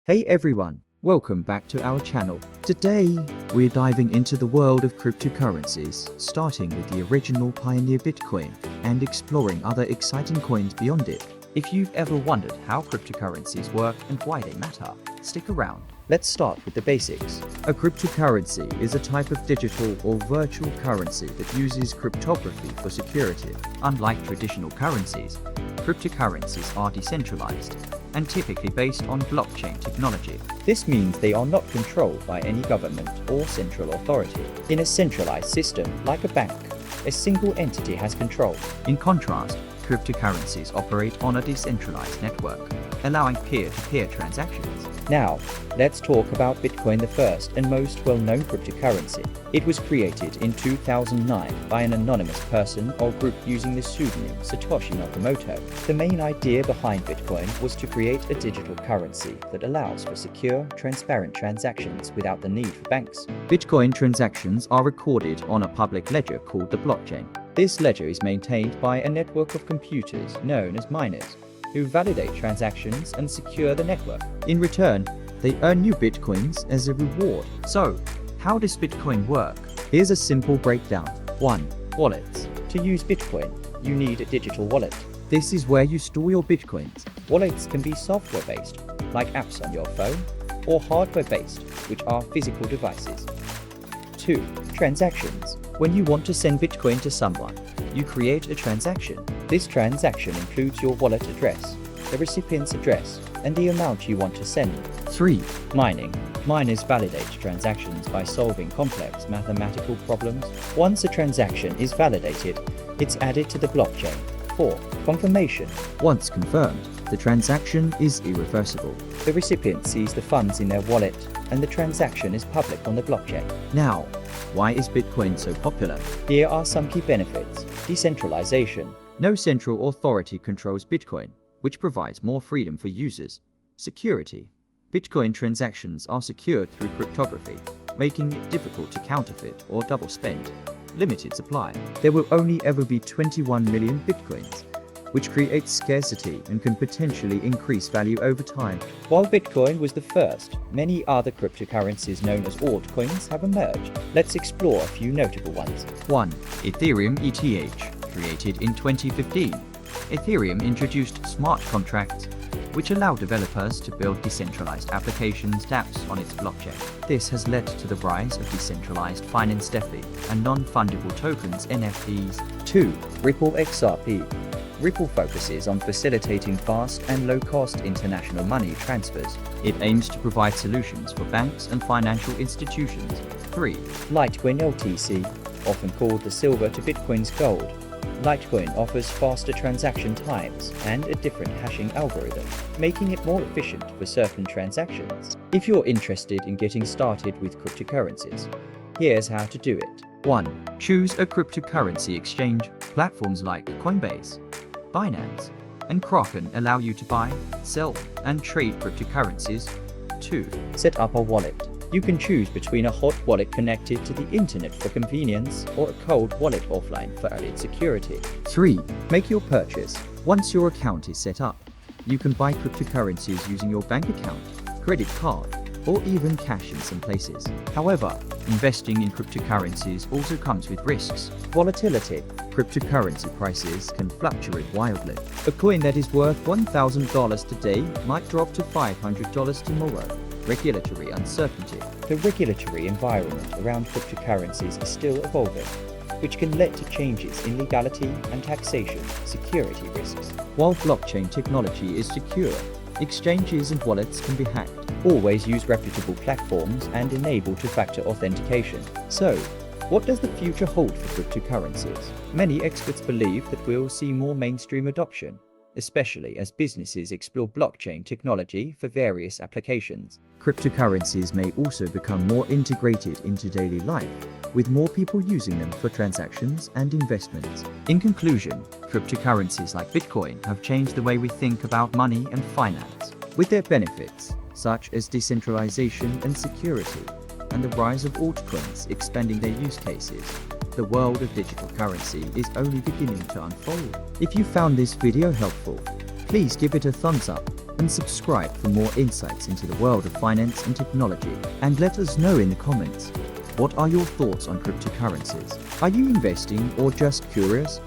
Hey everyone, welcome back to our channel. Today, we're diving into the world of cryptocurrencies, starting with the original pioneer Bitcoin and exploring other exciting coins beyond it. If you've ever wondered how cryptocurrencies work and why they matter, stick around. Let's start with the basics. A cryptocurrency is a type of digital or virtual currency that uses cryptography for security. Unlike traditional currencies, cryptocurrencies are decentralized and typically based on blockchain technology. This means they are not controlled by any government or central authority. In a centralized system, like a bank, a single entity has control. In contrast, cryptocurrencies operate on a decentralized network, allowing peer-to-peer transactions. Now, let's talk about Bitcoin, the first and most well-known cryptocurrency. It was created in 2009 by an anonymous person or group using the pseudonym Satoshi Nakamoto. The main idea behind Bitcoin was to create a digital currency that allows for secure, transparent transactions without the need for banks. Bitcoin transactions are recorded on a public ledger called the blockchain. This ledger is maintained by a network of computers known as miners, who validate transactions and secure the network. In return, they earn new bitcoins as a reward. So, how does Bitcoin work? Here's a simple breakdown. 1. Wallets. To use Bitcoin, you need a digital wallet. This is where you store your bitcoins. Wallets can be software-based, like apps on your phone, or hardware-based, which are physical devices. 2. Transactions. When you want to send Bitcoin to someone, you create a transaction. This transaction includes your wallet address, the recipient's address, and the amount you want to send. 3. Mining. Miners validate transactions by solving complex mathematical problems. Once a transaction is validated, it's added to the blockchain. 4. Confirmation. Once confirmed, the transaction is irreversible. The recipient sees the funds in their wallet, and the transaction is public on the blockchain. Now, why is Bitcoin so popular? Here are some key benefits. Decentralization. No central authority controls Bitcoin, which provides more freedom for users. Security. Bitcoin transactions are secured through cryptography, making it difficult to counterfeit or double spend. Limited supply. There will only ever be 21 million Bitcoins, which creates scarcity and can potentially increase value over time. While Bitcoin was the first, many other cryptocurrencies known as altcoins have emerged. Let's explore a few notable ones. 1. Ethereum ETH. Created in 2015, Ethereum introduced smart contracts, which allow developers to build decentralized applications dApps on its blockchain. This has led to the rise of decentralized finance DeFi and non-fungible tokens NFTs. 2. Ripple XRP. Ripple focuses on facilitating fast and low-cost international money transfers. It aims to provide solutions for banks and financial institutions. 3. Litecoin LTC. Often called the silver to Bitcoin's gold, Litecoin offers faster transaction times and a different hashing algorithm, making it more efficient for certain transactions. If you're interested in getting started with cryptocurrencies, here's how to do it. 1. Choose a cryptocurrency exchange. Platforms like Coinbase, Binance, and Kraken allow you to buy, sell, and trade cryptocurrencies. 2. Set up a wallet. You can choose between a hot wallet connected to the internet for convenience or a cold wallet offline for added security. 3. Make your purchase. Once your account is set up, you can buy cryptocurrencies using your bank account, credit card, or even cash in some places. However, investing in cryptocurrencies also comes with risks. Volatility. Cryptocurrency prices can fluctuate wildly. A coin that is worth $1,000 today might drop to $500 tomorrow. Regulatory uncertainty. The regulatory environment around cryptocurrencies is still evolving, which can lead to changes in legality and taxation. Security risks. While blockchain technology is secure, exchanges and wallets can be hacked. Always use reputable platforms and enable two-factor authentication. So, what does the future hold for cryptocurrencies? Many experts believe that we'll see more mainstream adoption, especially as businesses explore blockchain technology for various applications. Cryptocurrencies may also become more integrated into daily life, with more people using them for transactions and investments. In conclusion, cryptocurrencies like Bitcoin have changed the way we think about money and finance. With their benefits, such as decentralization and security, and the rise of altcoins expanding their use cases, the world of digital currency is only beginning to unfold. If you found this video helpful, Please give it a thumbs up and subscribe for more insights into the world of finance and technology. And let us know in the comments, what are your thoughts on cryptocurrencies? Are you investing or just curious?